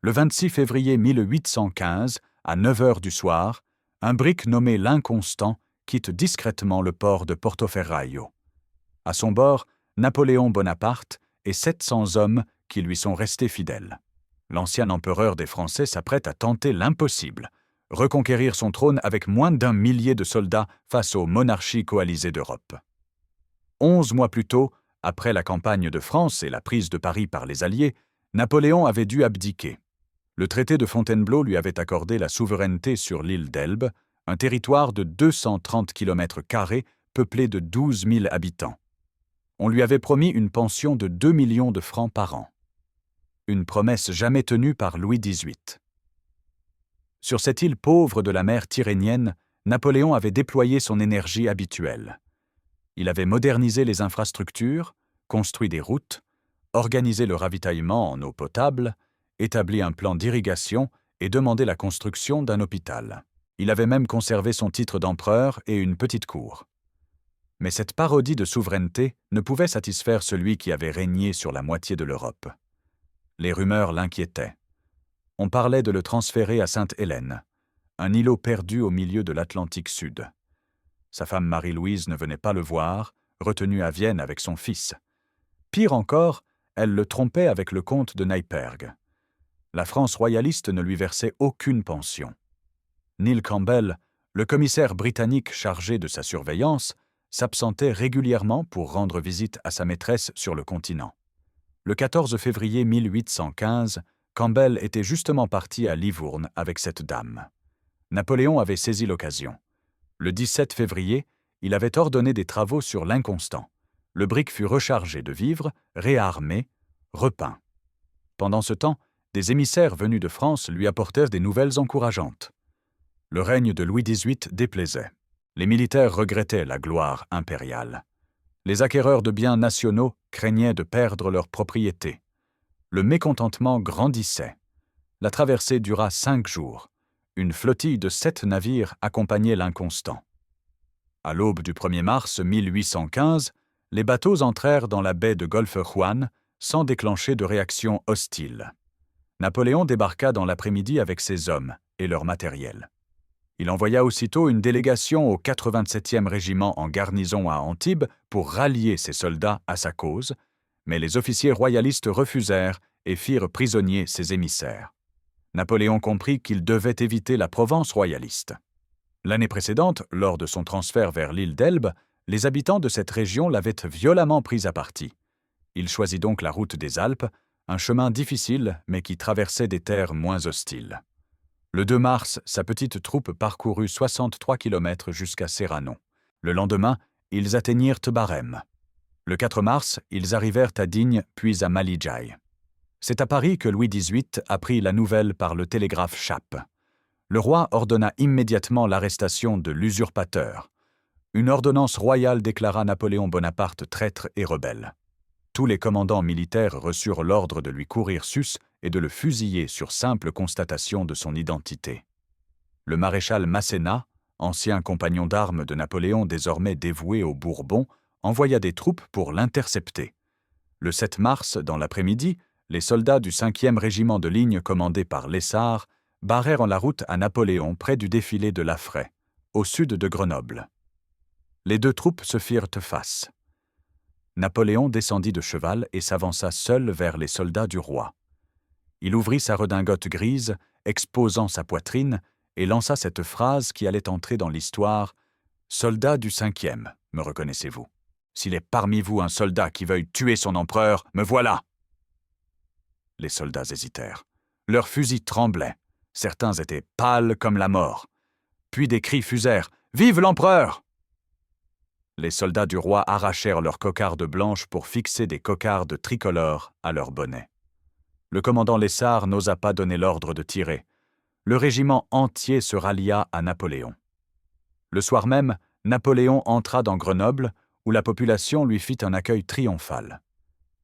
Le 26 février 1815, à 9 heures du soir, un brick nommé l'Inconstant quitte discrètement le port de Portoferraio. À son bord, Napoléon Bonaparte et 700 hommes qui lui sont restés fidèles. L'ancien empereur des Français s'apprête à tenter l'impossible, reconquérir son trône avec moins d'1 millier de soldats face aux monarchies coalisées d'Europe. 11 mois plus tôt, après la campagne de France et la prise de Paris par les Alliés, Napoléon avait dû abdiquer. Le traité de Fontainebleau lui avait accordé la souveraineté sur l'île d'Elbe, un territoire de 230 km² peuplé de 12 000 habitants. On lui avait promis une pension de 2 millions de francs par an. Une promesse jamais tenue par Louis XVIII. Sur cette île pauvre de la mer Tyrrhénienne, Napoléon avait déployé son énergie habituelle. Il avait modernisé les infrastructures, construit des routes, organisé le ravitaillement en eau potable, établi un plan d'irrigation et demandé la construction d'un hôpital. Il avait même conservé son titre d'empereur et une petite cour. Mais cette parodie de souveraineté ne pouvait satisfaire celui qui avait régné sur la moitié de l'Europe. Les rumeurs l'inquiétaient. On parlait de le transférer à Sainte-Hélène, un îlot perdu au milieu de l'Atlantique Sud. Sa femme Marie-Louise ne venait pas le voir, retenue à Vienne avec son fils. Pire encore, elle le trompait avec le comte de Neipperg. La France royaliste ne lui versait aucune pension. Neil Campbell, le commissaire britannique chargé de sa surveillance, s'absentait régulièrement pour rendre visite à sa maîtresse sur le continent. Le 14 février 1815, Campbell était justement parti à Livourne avec cette dame. Napoléon avait saisi l'occasion. Le 17 février, il avait ordonné des travaux sur l'Inconstant. Le brick fut rechargé de vivres, réarmé, repeint. Pendant ce temps, des émissaires venus de France lui apportèrent des nouvelles encourageantes. Le règne de Louis XVIII déplaisait. Les militaires regrettaient la gloire impériale. Les acquéreurs de biens nationaux craignaient de perdre leurs propriétés. Le mécontentement grandissait. La traversée dura 5 jours. Une flottille de 7 navires accompagnait l'Inconstant. À l'aube du 1er mars 1815, les bateaux entrèrent dans la baie de Golfe Juan sans déclencher de réaction hostile. Napoléon débarqua dans l'après-midi avec ses hommes et leur matériel. Il envoya aussitôt une délégation au 87e régiment en garnison à Antibes pour rallier ses soldats à sa cause, mais les officiers royalistes refusèrent et firent prisonniers ses émissaires. Napoléon comprit qu'il devait éviter la Provence royaliste. L'année précédente, lors de son transfert vers l'île d'Elbe, les habitants de cette région l'avaient violemment pris à partie. Il choisit donc la route des Alpes, un chemin difficile mais qui traversait des terres moins hostiles. Le 2 mars, sa petite troupe parcourut 63 km jusqu'à Serrano. Le lendemain, ils atteignirent Barème. Le 4 mars, ils arrivèrent à Digne puis à Malijai. C'est à Paris que Louis XVIII apprit la nouvelle par le télégraphe Chappe. Le roi ordonna immédiatement l'arrestation de l'usurpateur. Une ordonnance royale déclara Napoléon Bonaparte traître et rebelle. Tous les commandants militaires reçurent l'ordre de lui courir sus et de le fusiller sur simple constatation de son identité. Le maréchal Masséna, ancien compagnon d'armes de Napoléon désormais dévoué aux Bourbons, envoya des troupes pour l'intercepter. Le 7 mars, dans l'après-midi, les soldats du 5e régiment de ligne commandé par Lessard barrèrent la route à Napoléon près du défilé de Laffray, au sud de Grenoble. Les deux troupes se firent face. Napoléon descendit de cheval et s'avança seul vers les soldats du roi. Il ouvrit sa redingote grise, exposant sa poitrine, et lança cette phrase qui allait entrer dans l'histoire « Soldat du 5e, me reconnaissez-vous? S'il est parmi vous un soldat qui veuille tuer son empereur, me voilà !» Les soldats hésitèrent. Leurs fusils tremblaient. Certains étaient pâles comme la mort. Puis des cris fusèrent « Vive l'empereur !» Les soldats du roi arrachèrent leurs cocardes blanches pour fixer des cocardes tricolores à leurs bonnets. Le commandant Lessard n'osa pas donner l'ordre de tirer. Le régiment entier se rallia à Napoléon. Le soir même, Napoléon entra dans Grenoble, où la population lui fit un accueil triomphal.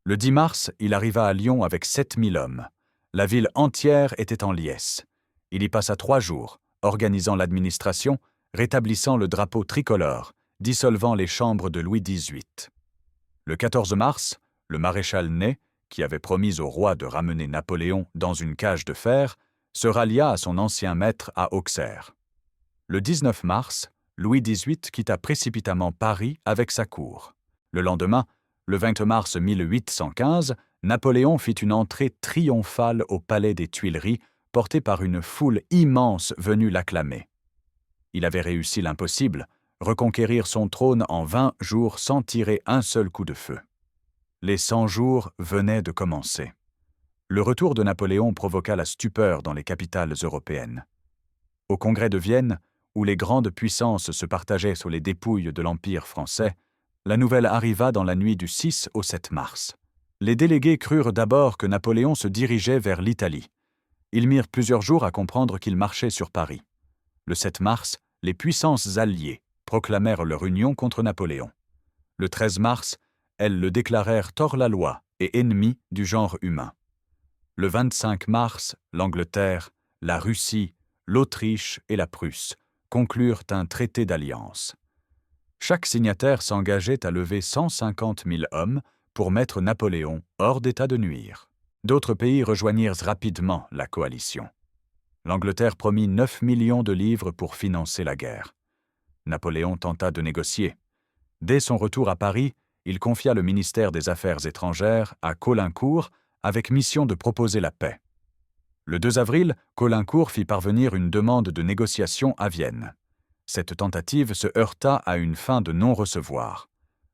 Le 10 mars, il arriva à Lyon avec 7000 hommes. La ville entière était en liesse. Il y passa 3 jours, organisant l'administration, rétablissant le drapeau tricolore, dissolvant les chambres de Louis XVIII. Le 14 mars, le maréchal Ney, qui avait promis au roi de ramener Napoléon dans une cage de fer, se rallia à son ancien maître à Auxerre. Le 19 mars, Louis XVIII quitta précipitamment Paris avec sa cour. Le lendemain, le 20 mars 1815, Napoléon fit une entrée triomphale au palais des Tuileries, porté par une foule immense venue l'acclamer. Il avait réussi l'impossible, reconquérir son trône en 20 jours sans tirer un seul coup de feu. Les 100 jours venaient de commencer. Le retour de Napoléon provoqua la stupeur dans les capitales européennes. Au Congrès de Vienne, où les grandes puissances se partageaient sur les dépouilles de l'Empire français, la nouvelle arriva dans la nuit du 6 au 7 mars. Les délégués crurent d'abord que Napoléon se dirigeait vers l'Italie. Ils mirent plusieurs jours à comprendre qu'il marchait sur Paris. Le 7 mars, les puissances alliées proclamèrent leur union contre Napoléon. Le 13 mars, elles le déclarèrent hors-la-loi et ennemi du genre humain. Le 25 mars, l'Angleterre, la Russie, l'Autriche et la Prusse conclurent un traité d'alliance. Chaque signataire s'engageait à lever 150 000 hommes pour mettre Napoléon hors d'état de nuire. D'autres pays rejoignirent rapidement la coalition. L'Angleterre promit 9 millions de livres pour financer la guerre. Napoléon tenta de négocier. Dès son retour à Paris, il confia le ministère des Affaires étrangères à Caulaincourt avec mission de proposer la paix. Le 2 avril, Caulaincourt fit parvenir une demande de négociation à Vienne. Cette tentative se heurta à une fin de non-recevoir.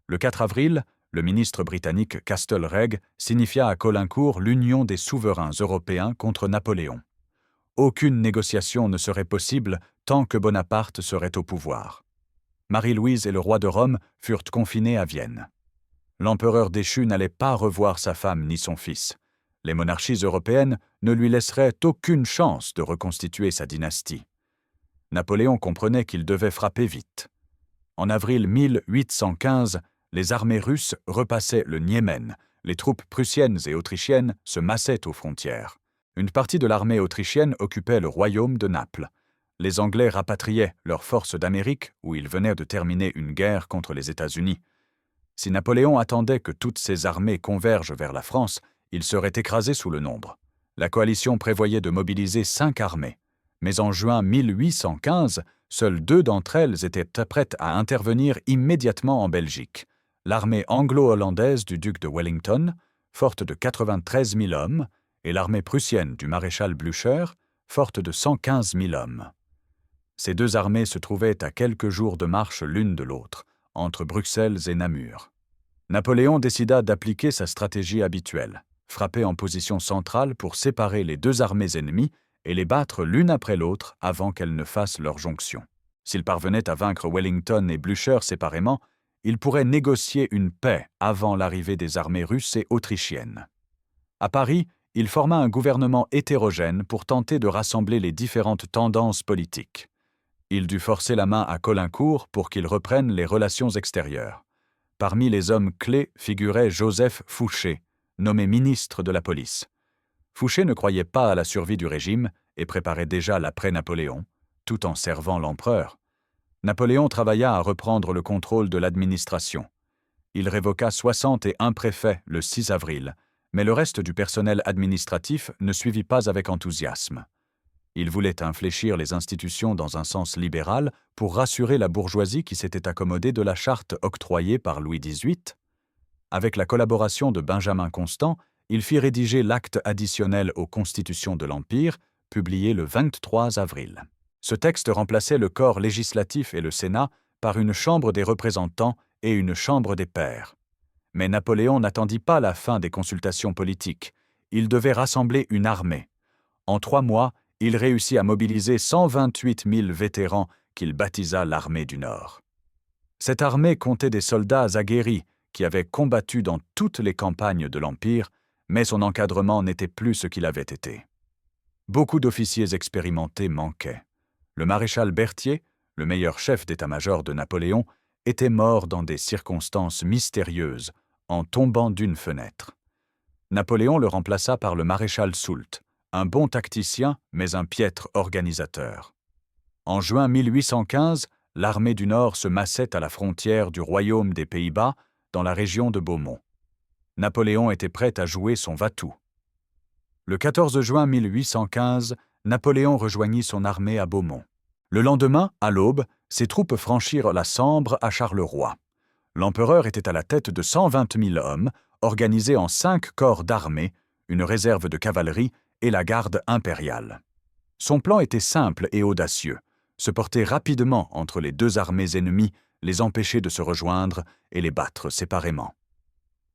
Le 4 avril, le ministre britannique Castlereagh signifia à Caulaincourt l'union des souverains européens contre Napoléon. Aucune négociation ne serait possible tant que Bonaparte serait au pouvoir. Marie-Louise et le roi de Rome furent confinés à Vienne. L'empereur déchu n'allait pas revoir sa femme ni son fils. Les monarchies européennes ne lui laisseraient aucune chance de reconstituer sa dynastie. Napoléon comprenait qu'il devait frapper vite. En avril 1815, les armées russes repassaient le Niémen. Les troupes prussiennes et autrichiennes se massaient aux frontières. Une partie de l'armée autrichienne occupait le royaume de Naples. Les Anglais rapatriaient leurs forces d'Amérique, où ils venaient de terminer une guerre contre les États-Unis. Si Napoléon attendait que toutes ces armées convergent vers la France, il serait écrasé sous le nombre. La coalition prévoyait de mobiliser 5 armées. Mais en juin 1815, seules 2 d'entre elles étaient prêtes à intervenir immédiatement en Belgique. L'armée anglo-hollandaise du duc de Wellington, forte de 93 000 hommes, et l'armée prussienne du maréchal Blücher, forte de 115 000 hommes. Ces 2 armées se trouvaient à quelques jours de marche l'une de l'autre, entre Bruxelles et Namur. Napoléon décida d'appliquer sa stratégie habituelle, frapper en position centrale pour séparer les 2 armées ennemies et les battre l'une après l'autre avant qu'elles ne fassent leur jonction. S'il parvenait à vaincre Wellington et Blücher séparément, il pourrait négocier une paix avant l'arrivée des armées russes et autrichiennes. À Paris, il forma un gouvernement hétérogène pour tenter de rassembler les différentes tendances politiques. Il dut forcer la main à Caulaincourt pour qu'il reprenne les relations extérieures. Parmi les hommes clés figurait Joseph Fouché, nommé ministre de la police. Fouché ne croyait pas à la survie du régime et préparait déjà l'après-Napoléon, tout en servant l'empereur. Napoléon travailla à reprendre le contrôle de l'administration. Il révoqua 61 préfets le 6 avril, mais le reste du personnel administratif ne suivit pas avec enthousiasme. Il voulait infléchir les institutions dans un sens libéral pour rassurer la bourgeoisie qui s'était accommodée de la charte octroyée par Louis XVIII. Avec la collaboration de Benjamin Constant, il fit rédiger l'acte additionnel aux constitutions de l'Empire, publié le 23 avril. Ce texte remplaçait le corps législatif et le Sénat par une Chambre des représentants et une Chambre des pairs. Mais Napoléon n'attendit pas la fin des consultations politiques. Il devait rassembler une armée. En 3 mois, il réussit à mobiliser 128 000 vétérans qu'il baptisa l'armée du Nord. Cette armée comptait des soldats aguerris qui avaient combattu dans toutes les campagnes de l'Empire, mais son encadrement n'était plus ce qu'il avait été. Beaucoup d'officiers expérimentés manquaient. Le maréchal Berthier, le meilleur chef d'état-major de Napoléon, était mort dans des circonstances mystérieuses, en tombant d'une fenêtre. Napoléon le remplaça par le maréchal Soult, un bon tacticien mais un piètre organisateur. En juin 1815, l'armée du Nord se massait à la frontière du royaume des Pays-Bas, dans la région de Beaumont. Napoléon était prêt à jouer son va-tout. Le 14 juin 1815, Napoléon rejoignit son armée à Beaumont. Le lendemain, à l'aube, ses troupes franchirent la Sambre à Charleroi. L'empereur était à la tête de 120 000 hommes, organisés en 5 corps d'armée, une réserve de cavalerie et la garde impériale. Son plan était simple et audacieux, se porter rapidement entre les deux armées ennemies, les empêcher de se rejoindre et les battre séparément.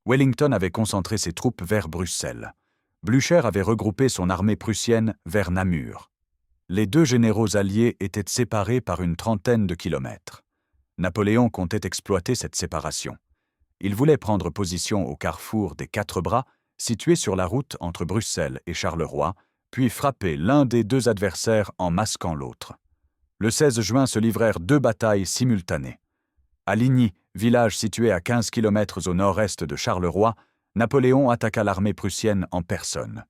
Wellington avait concentré ses troupes vers Bruxelles. Blücher avait regroupé son armée prussienne vers Namur. Les deux généraux alliés étaient séparés par une trentaine de kilomètres. Napoléon comptait exploiter cette séparation. Il voulait prendre position au carrefour des Quatre Bras, situé sur la route entre Bruxelles et Charleroi, puis frapper l'un des deux adversaires en masquant l'autre. Le 16 juin se livrèrent 2 batailles simultanées. À Ligny, village situé à 15 km au nord-est de Charleroi, Napoléon attaqua l'armée prussienne en personne.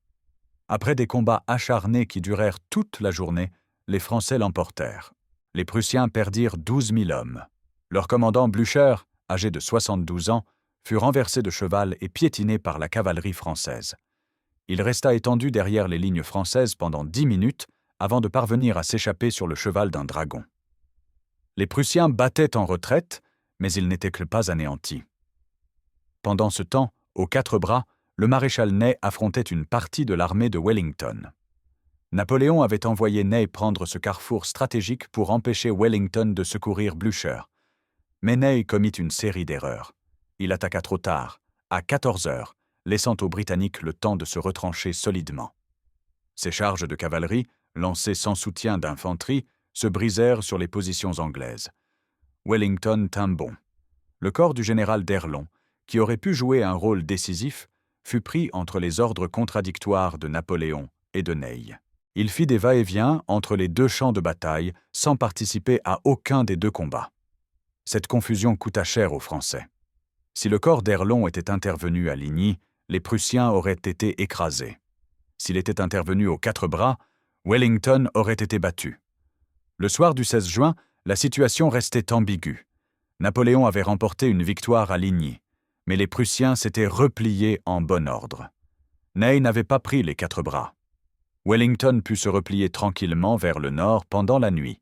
Après des combats acharnés qui durèrent toute la journée, les Français l'emportèrent. Les Prussiens perdirent 12 000 hommes. Leur commandant Blücher, âgé de 72 ans, fut renversé de cheval et piétiné par la cavalerie française. Il resta étendu derrière les lignes françaises pendant 10 minutes avant de parvenir à s'échapper sur le cheval d'un dragon. Les Prussiens battaient en retraite, mais ils n'étaient que pas anéantis. Pendant ce temps, aux Quatre Bras, le maréchal Ney affrontait une partie de l'armée de Wellington. Napoléon avait envoyé Ney prendre ce carrefour stratégique pour empêcher Wellington de secourir Blücher. Mais Ney commit une série d'erreurs. Il attaqua trop tard, à 14 heures, laissant aux Britanniques le temps de se retrancher solidement. Ses charges de cavalerie, lancées sans soutien d'infanterie, se brisèrent sur les positions anglaises. Wellington tint bon. Le corps du général d'Erlon, qui aurait pu jouer un rôle décisif, fut pris entre les ordres contradictoires de Napoléon et de Ney. Il fit des va-et-vient entre les deux champs de bataille sans participer à aucun des deux combats. Cette confusion coûta cher aux Français. Si le corps d'Erlon était intervenu à Ligny, les Prussiens auraient été écrasés. S'il était intervenu aux Quatre Bras, Wellington aurait été battu. Le soir du 16 juin, la situation restait ambiguë. Napoléon avait remporté une victoire à Ligny, mais les Prussiens s'étaient repliés en bon ordre. Ney n'avait pas pris les Quatre Bras. Wellington put se replier tranquillement vers le nord pendant la nuit.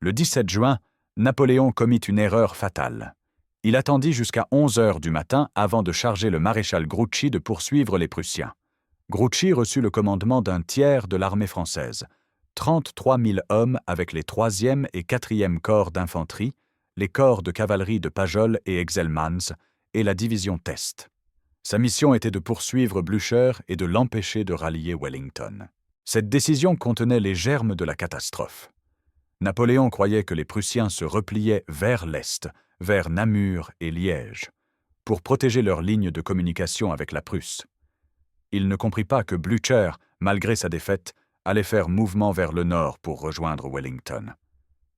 Le 17 juin, Napoléon commit une erreur fatale. Il attendit jusqu'à 11 heures du matin avant de charger le maréchal Grouchy de poursuivre les Prussiens. Grouchy reçut le commandement d'un tiers de l'armée française, 33 000 hommes avec les 3e et 4e corps d'infanterie, les corps de cavalerie de Pajol et Exelmans et la division Test. Sa mission était de poursuivre Blücher et de l'empêcher de rallier Wellington. Cette décision contenait les germes de la catastrophe. Napoléon croyait que les Prussiens se repliaient vers l'est, vers Namur et Liège, pour protéger leurs lignes de communication avec la Prusse. Il ne comprit pas que Blücher, malgré sa défaite, allait faire mouvement vers le nord pour rejoindre Wellington.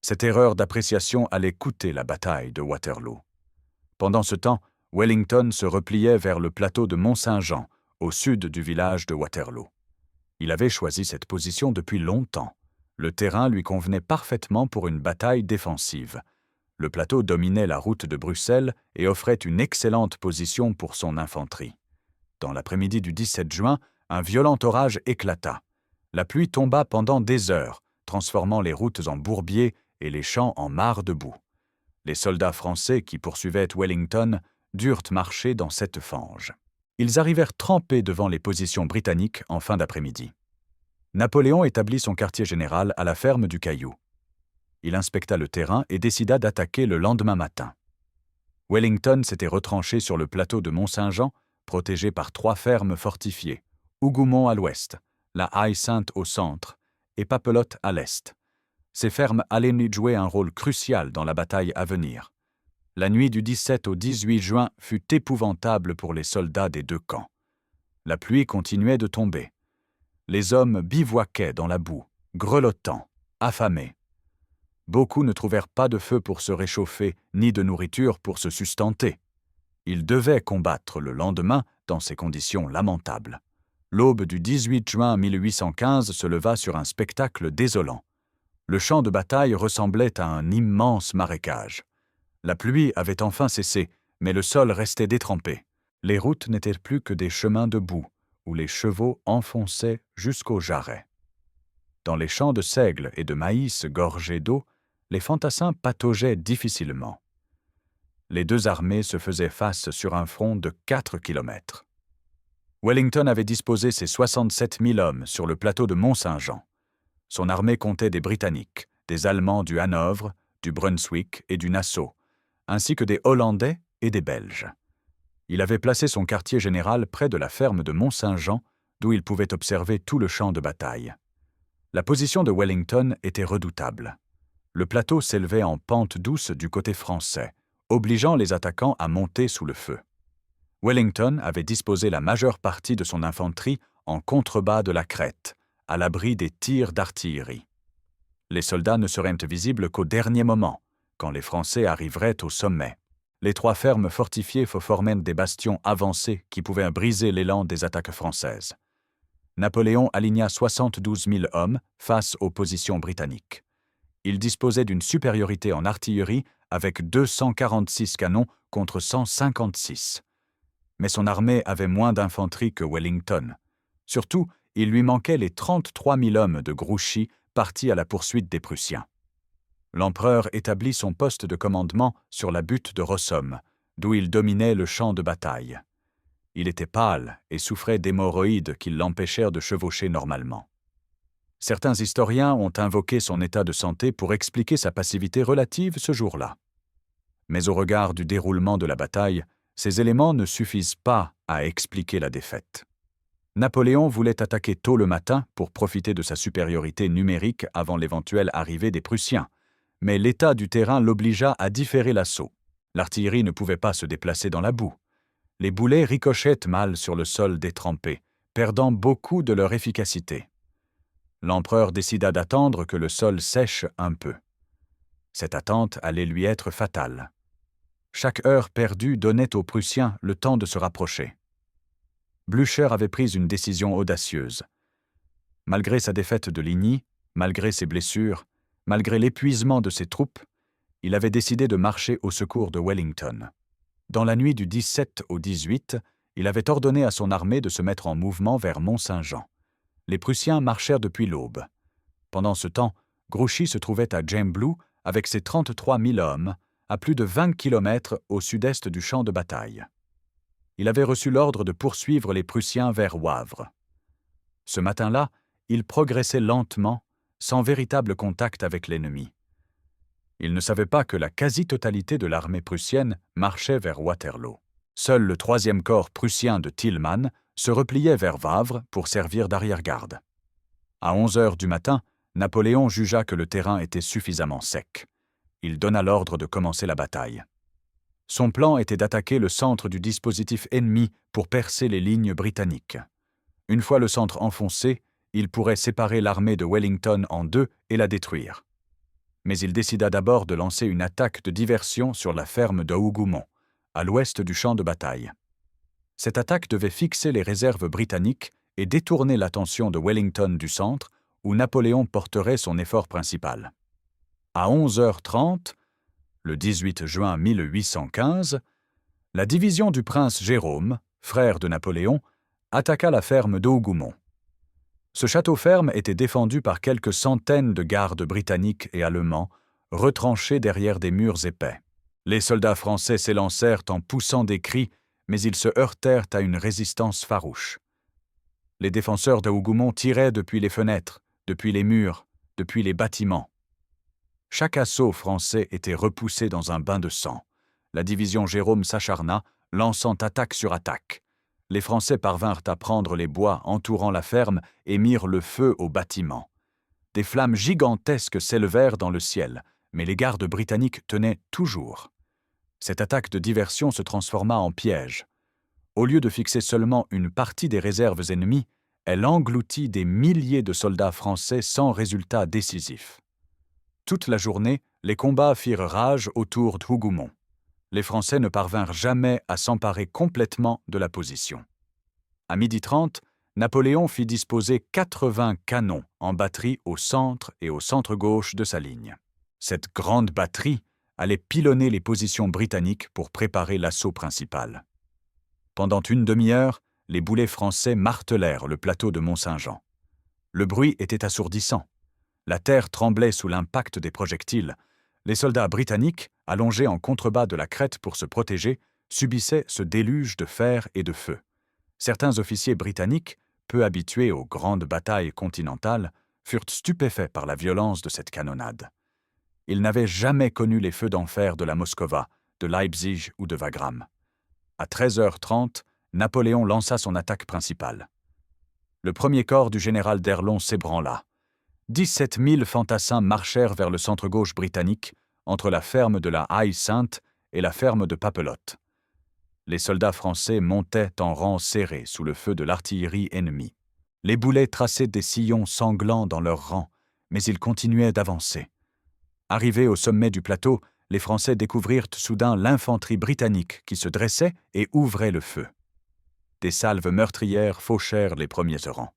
Cette erreur d'appréciation allait coûter la bataille de Waterloo. Pendant ce temps, Wellington se repliait vers le plateau de Mont-Saint-Jean, au sud du village de Waterloo. Il avait choisi cette position depuis longtemps. Le terrain lui convenait parfaitement pour une bataille défensive. Le plateau dominait la route de Bruxelles et offrait une excellente position pour son infanterie. Dans l'après-midi du 17 juin, un violent orage éclata. La pluie tomba pendant des heures, transformant les routes en bourbiers et les champs en mares de boue. Les soldats français qui poursuivaient Wellington durent marcher dans cette fange. Ils arrivèrent trempés devant les positions britanniques en fin d'après-midi. Napoléon établit son quartier général à la ferme du Caillou. Il inspecta le terrain et décida d'attaquer le lendemain matin. Wellington s'était retranché sur le plateau de Mont-Saint-Jean, protégé par 3 fermes fortifiées, Hougoumont à l'ouest, la Haye-Sainte au centre et Papelotte à l'est. Ces fermes allaient jouer un rôle crucial dans la bataille à venir. La nuit du 17 au 18 juin fut épouvantable pour les soldats des deux camps. La pluie continuait de tomber. Les hommes bivouaquaient dans la boue, grelottants, affamés. Beaucoup ne trouvèrent pas de feu pour se réchauffer, ni de nourriture pour se sustenter. Ils devaient combattre le lendemain dans ces conditions lamentables. L'aube du 18 juin 1815 se leva sur un spectacle désolant. Le champ de bataille ressemblait à un immense marécage. La pluie avait enfin cessé, mais le sol restait détrempé. Les routes n'étaient plus que des chemins de boue, où les chevaux enfonçaient jusqu'aux jarrets. Dans les champs de seigle et de maïs gorgés d'eau, les fantassins pataugeaient difficilement. Les deux armées se faisaient face sur un front de 4 kilomètres. Wellington avait disposé ses 67 000 hommes sur le plateau de Mont-Saint-Jean. Son armée comptait des Britanniques, des Allemands du Hanovre, du Brunswick et du Nassau, ainsi que des Hollandais et des Belges. Il avait placé son quartier général près de la ferme de Mont-Saint-Jean, d'où il pouvait observer tout le champ de bataille. La position de Wellington était redoutable. Le plateau s'élevait en pente douce du côté français, obligeant les attaquants à monter sous le feu. Wellington avait disposé la majeure partie de son infanterie en contrebas de la crête, à l'abri des tirs d'artillerie. Les soldats ne seraient visibles qu'au dernier moment, quand les Français arriveraient au sommet. Les 3 fermes fortifiées formaient des bastions avancés qui pouvaient briser l'élan des attaques françaises. Napoléon aligna 72 000 hommes face aux positions britanniques. Il disposait d'une supériorité en artillerie avec 246 canons contre 156. Mais son armée avait moins d'infanterie que Wellington. Surtout, il lui manquait les 33 000 hommes de Grouchy partis à la poursuite des Prussiens. L'empereur établit son poste de commandement sur la butte de Rossomme, d'où il dominait le champ de bataille. Il était pâle et souffrait d'hémorroïdes qui l'empêchèrent de chevaucher normalement. Certains historiens ont invoqué son état de santé pour expliquer sa passivité relative ce jour-là. Mais au regard du déroulement de la bataille, ces éléments ne suffisent pas à expliquer la défaite. Napoléon voulait attaquer tôt le matin pour profiter de sa supériorité numérique avant l'éventuelle arrivée des Prussiens, mais l'état du terrain l'obligea à différer l'assaut. L'artillerie ne pouvait pas se déplacer dans la boue. Les boulets ricochettent mal sur le sol détrempé, perdant beaucoup de leur efficacité. L'empereur décida d'attendre que le sol sèche un peu. Cette attente allait lui être fatale. Chaque heure perdue donnait aux Prussiens le temps de se rapprocher. Blücher avait pris une décision audacieuse. Malgré sa défaite de Ligny, malgré ses blessures, malgré l'épuisement de ses troupes, il avait décidé de marcher au secours de Wellington. Dans la nuit du 17 au 18, il avait ordonné à son armée de se mettre en mouvement vers Mont-Saint-Jean. Les Prussiens marchèrent depuis l'aube. Pendant ce temps, Grouchy se trouvait à Gembloux avec ses 33 000 hommes, à plus de 20 kilomètres au sud-est du champ de bataille. Il avait reçu l'ordre de poursuivre les Prussiens vers Wavre. Ce matin-là, il progressait lentement, sans véritable contact avec l'ennemi. Il ne savait pas que la quasi-totalité de l'armée prussienne marchait vers Waterloo. Seul le 3e corps prussien de Thielmann se repliait vers Wavre pour servir d'arrière-garde. À 11 heures du matin, Napoléon jugea que le terrain était suffisamment sec. Il donna l'ordre de commencer la bataille. Son plan était d'attaquer le centre du dispositif ennemi pour percer les lignes britanniques. Une fois le centre enfoncé, il pourrait séparer l'armée de Wellington en 2 et la détruire. Mais il décida d'abord de lancer une attaque de diversion sur la ferme de Hougoumont, à l'ouest du champ de bataille. Cette attaque devait fixer les réserves britanniques et détourner l'attention de Wellington du centre, où Napoléon porterait son effort principal. À 11h30, le 18 juin 1815, la division du prince Jérôme, frère de Napoléon, attaqua la ferme d'Hougoumont. Ce château-ferme était défendu par quelques centaines de gardes britanniques et allemands, retranchés derrière des murs épais. Les soldats français s'élancèrent en poussant des cris, mais ils se heurtèrent à une résistance farouche. Les défenseurs de Hougoumont tiraient depuis les fenêtres, depuis les murs, depuis les bâtiments. Chaque assaut français était repoussé dans un bain de sang. La division Jérôme s'acharna, lançant attaque sur attaque. Les Français parvinrent à prendre les bois entourant la ferme et mirent le feu aux bâtiments. Des flammes gigantesques s'élevèrent dans le ciel, mais les gardes britanniques tenaient toujours. Cette attaque de diversion se transforma en piège. Au lieu de fixer seulement une partie des réserves ennemies, elle engloutit des milliers de soldats français sans résultat décisif. Toute la journée, les combats firent rage autour d'Hougoumont. Les Français ne parvinrent jamais à s'emparer complètement de la position. À 12h30, Napoléon fit disposer 80 canons en batterie au centre et au centre-gauche de sa ligne. Cette grande batterie allait pilonner les positions britanniques pour préparer l'assaut principal. Pendant une demi-heure, les boulets français martelèrent le plateau de Mont-Saint-Jean. Le bruit était assourdissant. La terre tremblait sous l'impact des projectiles. Les soldats britanniques, allongés en contrebas de la crête pour se protéger, subissaient ce déluge de fer et de feu. Certains officiers britanniques, peu habitués aux grandes batailles continentales, furent stupéfaits par la violence de cette canonnade. Ils n'avaient jamais connu les feux d'enfer de la Moskova, de Leipzig ou de Wagram. À 13h30, Napoléon lança son attaque principale. Le premier corps du général d'Erlon s'ébranla. 17 000 fantassins marchèrent vers le centre-gauche britannique, entre la ferme de la Haie-Sainte et la ferme de Papelotte. Les soldats français montaient en rang serré sous le feu de l'artillerie ennemie. Les boulets traçaient des sillons sanglants dans leurs rangs, mais ils continuaient d'avancer. Arrivés au sommet du plateau, les Français découvrirent soudain l'infanterie britannique qui se dressait et ouvrait le feu. Des salves meurtrières fauchèrent les premiers rangs.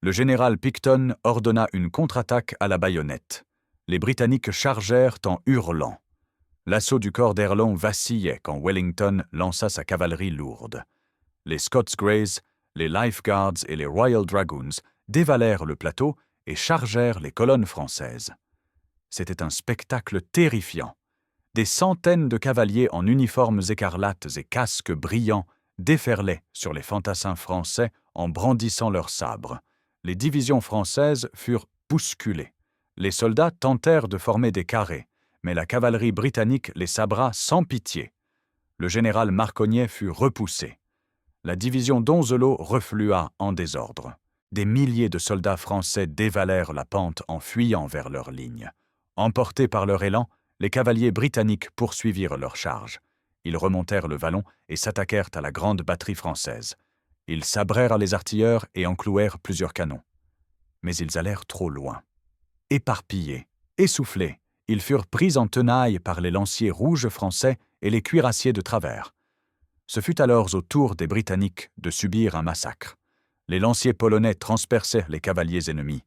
Le général Picton ordonna une contre-attaque à la baïonnette. Les Britanniques chargèrent en hurlant. L'assaut du corps d'Erlon vacillait quand Wellington lança sa cavalerie lourde. Les Scots Greys, les Life Guards et les Royal Dragoons dévalèrent le plateau et chargèrent les colonnes françaises. C'était un spectacle terrifiant. Des centaines de cavaliers en uniformes écarlates et casques brillants déferlaient sur les fantassins français en brandissant leurs sabres. Les divisions françaises furent bousculées. Les soldats tentèrent de former des carrés, mais la cavalerie britannique les sabra sans pitié. Le général Marcognet fut repoussé. La division d'Onzelot reflua en désordre. Des milliers de soldats français dévalèrent la pente en fuyant vers leur ligne. Emportés par leur élan, les cavaliers britanniques poursuivirent leur charge. Ils remontèrent le vallon et s'attaquèrent à la grande batterie française. Ils sabrèrent les artilleurs et enclouèrent plusieurs canons. Mais ils allèrent trop loin. Éparpillés, essoufflés, ils furent pris en tenaille par les lanciers rouges français et les cuirassiers de travers. Ce fut alors au tour des Britanniques de subir un massacre. Les lanciers polonais transperçaient les cavaliers ennemis.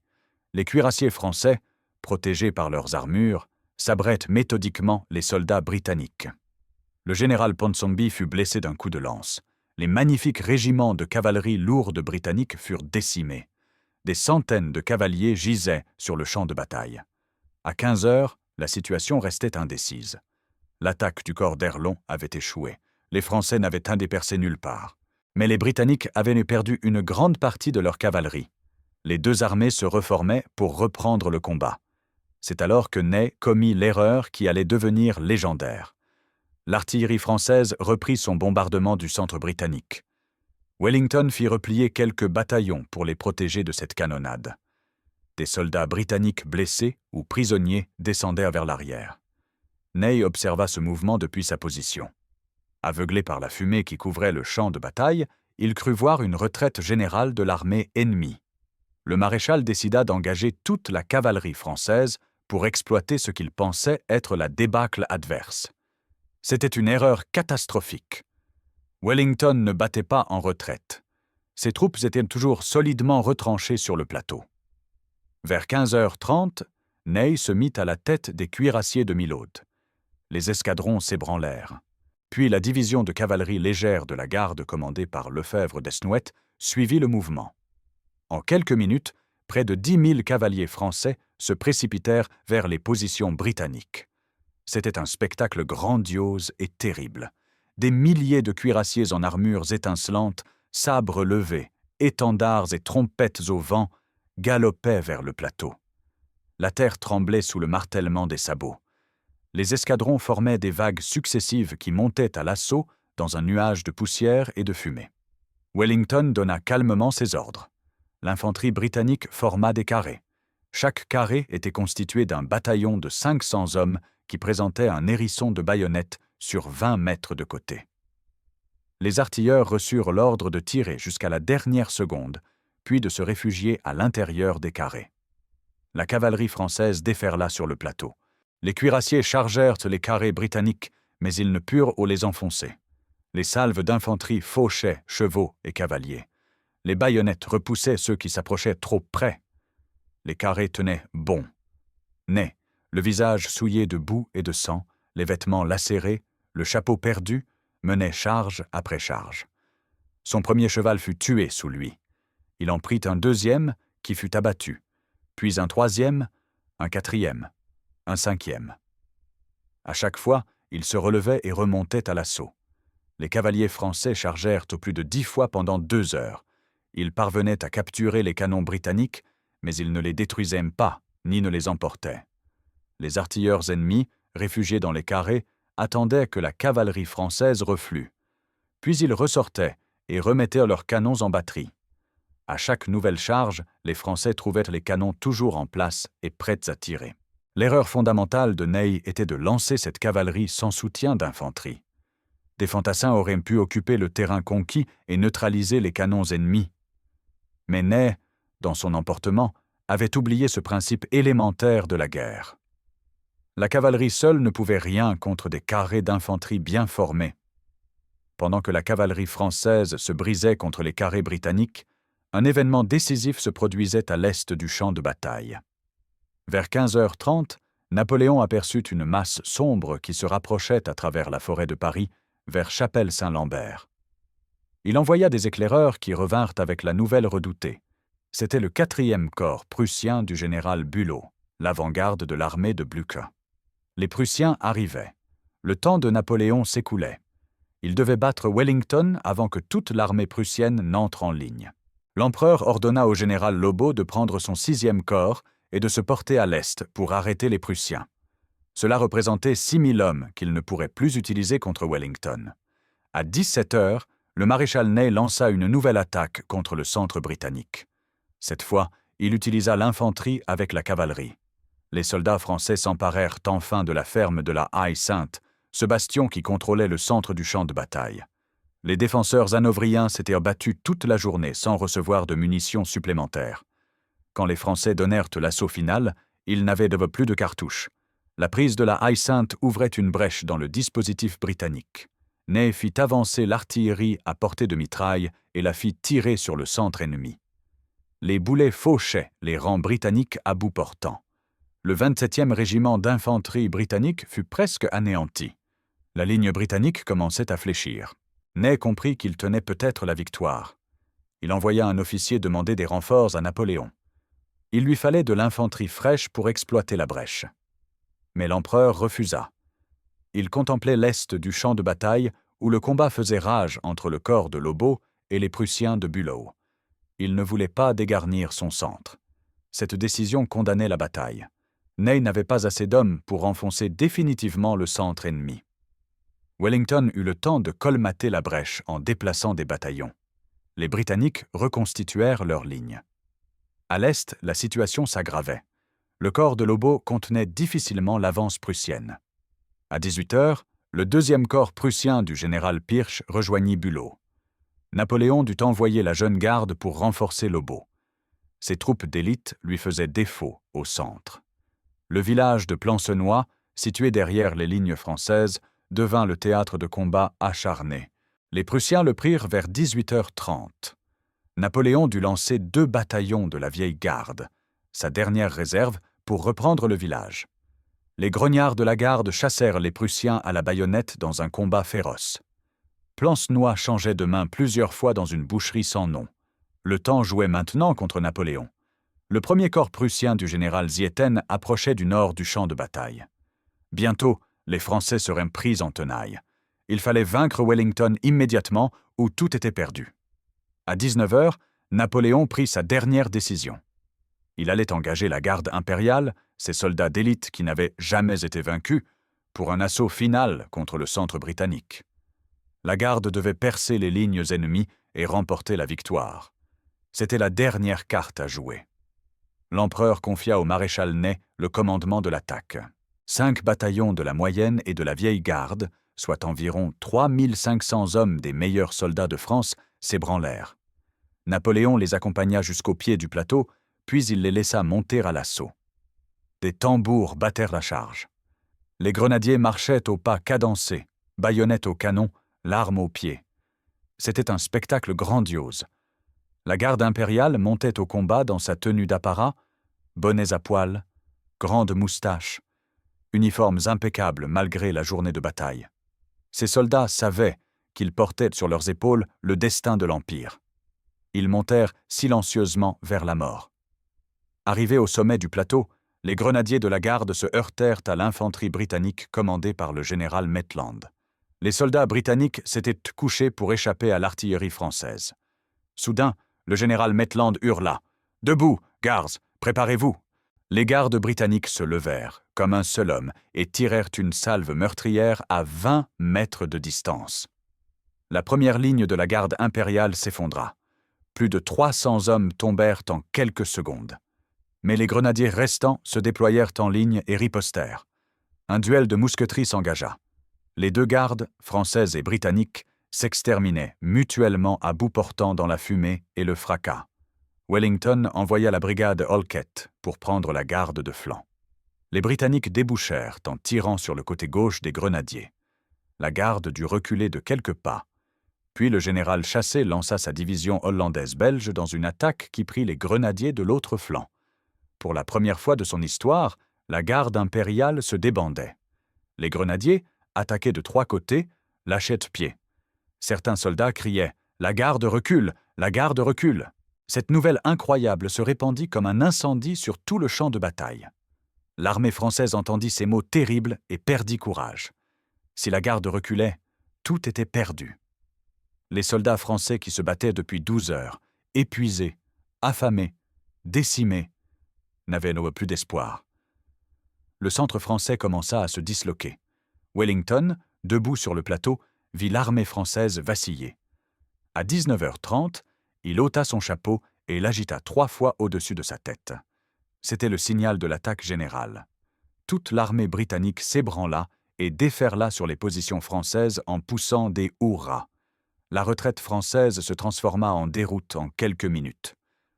Les cuirassiers français, protégés par leurs armures, sabraient méthodiquement les soldats britanniques. Le général Ponsonby fut blessé d'un coup de lance. Les magnifiques régiments de cavalerie lourde britannique furent décimés. Des centaines de cavaliers gisaient sur le champ de bataille. À 15 heures, la situation restait indécise. L'attaque du corps d'Erlon avait échoué. Les Français n'avaient indépercé nulle part. Mais les Britanniques avaient perdu une grande partie de leur cavalerie. Les deux armées se reformaient pour reprendre le combat. C'est alors que Ney commit l'erreur qui allait devenir légendaire. L'artillerie française reprit son bombardement du centre britannique. Wellington fit replier quelques bataillons pour les protéger de cette canonnade. Des soldats britanniques blessés ou prisonniers descendaient vers l'arrière. Ney observa ce mouvement depuis sa position. Aveuglé par la fumée qui couvrait le champ de bataille, il crut voir une retraite générale de l'armée ennemie. Le maréchal décida d'engager toute la cavalerie française pour exploiter ce qu'il pensait être la débâcle adverse. C'était une erreur catastrophique. Wellington ne battait pas en retraite. Ses troupes étaient toujours solidement retranchées sur le plateau. Vers 15h30, Ney se mit à la tête des cuirassiers de Milhaud. Les escadrons s'ébranlèrent. Puis la division de cavalerie légère de la garde commandée par Lefebvre d'Esnouettes suivit le mouvement. En quelques minutes, près de 10 000 cavaliers français se précipitèrent vers les positions britanniques. C'était un spectacle grandiose et terrible. Des milliers de cuirassiers en armures étincelantes, sabres levés, étendards et trompettes au vent, galopaient vers le plateau. La terre tremblait sous le martèlement des sabots. Les escadrons formaient des vagues successives qui montaient à l'assaut dans un nuage de poussière et de fumée. Wellington donna calmement ses ordres. L'infanterie britannique forma des carrés. Chaque carré était constitué d'un bataillon de 500 hommes qui présentait un hérisson de baïonnettes sur 20 mètres de côté. Les artilleurs reçurent l'ordre de tirer jusqu'à la dernière seconde, puis de se réfugier à l'intérieur des carrés. La cavalerie française déferla sur le plateau. Les cuirassiers chargèrent les carrés britanniques, mais ils ne purent les enfoncer. Les salves d'infanterie fauchaient chevaux et cavaliers. Les baïonnettes repoussaient ceux qui s'approchaient trop près. Les carrés tenaient bon. Ney, le visage souillé de boue et de sang, les vêtements lacérés, le chapeau perdu, menait charge après charge. Son premier cheval fut tué sous lui. Il en prit un deuxième, qui fut abattu, puis un troisième, un quatrième, un cinquième. À chaque fois, il se relevait et remontait à l'assaut. Les cavaliers français chargèrent au plus de 10 fois pendant 2 heures. Ils parvenaient à capturer les canons britanniques, mais ils ne les détruisaient pas, ni ne les emportaient. Les artilleurs ennemis, réfugiés dans les carrés, attendaient que la cavalerie française reflût. Puis ils ressortaient et remettaient leurs canons en batterie. À chaque nouvelle charge, les Français trouvaient les canons toujours en place et prêts à tirer. L'erreur fondamentale de Ney était de lancer cette cavalerie sans soutien d'infanterie. Des fantassins auraient pu occuper le terrain conquis et neutraliser les canons ennemis. Mais Ney, dans son emportement, avait oublié ce principe élémentaire de la guerre. La cavalerie seule ne pouvait rien contre des carrés d'infanterie bien formés. Pendant que la cavalerie française se brisait contre les carrés britanniques, un événement décisif se produisait à l'est du champ de bataille. Vers 15h30, Napoléon aperçut une masse sombre qui se rapprochait à travers la forêt de Paris, vers Chapelle-Saint-Lambert. Il envoya des éclaireurs qui revinrent avec la nouvelle redoutée. C'était le 4e corps prussien du général Bülow, l'avant-garde de l'armée de Blücher. Les Prussiens arrivaient. Le temps de Napoléon s'écoulait. Il devait battre Wellington avant que toute l'armée prussienne n'entre en ligne. L'empereur ordonna au général Lobau de prendre son 6e corps et de se porter à l'est pour arrêter les Prussiens. Cela représentait 6 000 hommes qu'il ne pourrait plus utiliser contre Wellington. À 17h, le maréchal Ney lança une nouvelle attaque contre le centre britannique. Cette fois, il utilisa l'infanterie avec la cavalerie. Les soldats français s'emparèrent enfin de la ferme de la Haie-Sainte, ce bastion qui contrôlait le centre du champ de bataille. Les défenseurs hanovriens s'étaient battus toute la journée sans recevoir de munitions supplémentaires. Quand les Français donnèrent l'assaut final, ils n'avaient plus de cartouches. La prise de la Haie-Sainte ouvrait une brèche dans le dispositif britannique. Ney fit avancer l'artillerie à portée de mitraille et la fit tirer sur le centre ennemi. Les boulets fauchaient les rangs britanniques à bout portant. Le 27e régiment d'infanterie britannique fut presque anéanti. La ligne britannique commençait à fléchir. Ney comprit qu'il tenait peut-être la victoire. Il envoya un officier demander des renforts à Napoléon. Il lui fallait de l'infanterie fraîche pour exploiter la brèche. Mais l'empereur refusa. Il contemplait l'est du champ de bataille où le combat faisait rage entre le corps de Lobau et les Prussiens de Bülow. Il ne voulait pas dégarnir son centre. Cette décision condamnait la bataille. Ney n'avait pas assez d'hommes pour enfoncer définitivement le centre ennemi. Wellington eut le temps de colmater la brèche en déplaçant des bataillons. Les Britanniques reconstituèrent leur ligne. À l'est, la situation s'aggravait. Le corps de Lobau contenait difficilement l'avance prussienne. À 18h, le 2e corps prussien du général Pirch rejoignit Bülow. Napoléon dut envoyer la jeune garde pour renforcer Lobau. Ses troupes d'élite lui faisaient défaut au centre. Le village de Plancenoit, situé derrière les lignes françaises, devint le théâtre de combats acharnés. Les Prussiens le prirent vers 18h30. Napoléon dut lancer 2 bataillons de la vieille garde, sa dernière réserve, pour reprendre le village. Les grognards de la garde chassèrent les Prussiens à la baïonnette dans un combat féroce. Plancenoit changeait de main plusieurs fois dans une boucherie sans nom. Le temps jouait maintenant contre Napoléon. Le 1er corps prussien du général Zieten approchait du nord du champ de bataille. Bientôt, les Français seraient pris en tenaille. Il fallait vaincre Wellington immédiatement ou tout était perdu. À 19h, Napoléon prit sa dernière décision. Il allait engager la garde impériale, ses soldats d'élite qui n'avaient jamais été vaincus, pour un assaut final contre le centre britannique. La garde devait percer les lignes ennemies et remporter la victoire. C'était la dernière carte à jouer. L'empereur confia au maréchal Ney le commandement de l'attaque. 5 bataillons de la moyenne et de la vieille garde, soit environ 3500 hommes des meilleurs soldats de France, s'ébranlèrent. Napoléon les accompagna jusqu'au pied du plateau, puis il les laissa monter à l'assaut. Des tambours battèrent la charge. Les grenadiers marchaient au pas cadencé, baïonnettes au canon, l'arme au pied. C'était un spectacle grandiose. La garde impériale montait au combat dans sa tenue d'apparat, bonnets à poils, grandes moustaches, uniformes impeccables malgré la journée de bataille. Ces soldats savaient qu'ils portaient sur leurs épaules le destin de l'Empire. Ils montèrent silencieusement vers la mort. Arrivés au sommet du plateau, les grenadiers de la garde se heurtèrent à l'infanterie britannique commandée par le général Maitland. Les soldats britanniques s'étaient couchés pour échapper à l'artillerie française. Soudain, le général Maitland hurla « Debout, Guards, préparez-vous !» Les gardes britanniques se levèrent, comme un seul homme, et tirèrent une salve meurtrière à 20 mètres de distance. La première ligne de la garde impériale s'effondra. Plus de 300 hommes tombèrent en quelques secondes. Mais les grenadiers restants se déployèrent en ligne et ripostèrent. Un duel de mousqueterie s'engagea. Les deux gardes, françaises et britanniques, s'exterminaient mutuellement à bout portant dans la fumée et le fracas. Wellington envoya la brigade Halkett pour prendre la garde de flanc. Les Britanniques débouchèrent en tirant sur le côté gauche des grenadiers. La garde dut reculer de quelques pas. Puis le général Chassé lança sa division hollandaise-belge dans une attaque qui prit les grenadiers de l'autre flanc. Pour la première fois de son histoire, la garde impériale se débandait. Les grenadiers, attaqués de trois côtés, lâchaient pied. Certains soldats criaient « La garde recule! La garde recule !» Cette nouvelle incroyable se répandit comme un incendie sur tout le champ de bataille. L'armée française entendit ces mots terribles et perdit courage. Si la garde reculait, tout était perdu. Les soldats français qui se battaient depuis 12 heures, épuisés, affamés, décimés, n'avaient plus d'espoir. Le centre français commença à se disloquer. Wellington, debout sur le plateau, vit l'armée française vaciller. À 19h30, il ôta son chapeau et l'agita 3 fois au-dessus de sa tête. C'était le signal de l'attaque générale. Toute l'armée britannique s'ébranla et déferla sur les positions françaises en poussant des hurrahs. La retraite française se transforma en déroute en quelques minutes.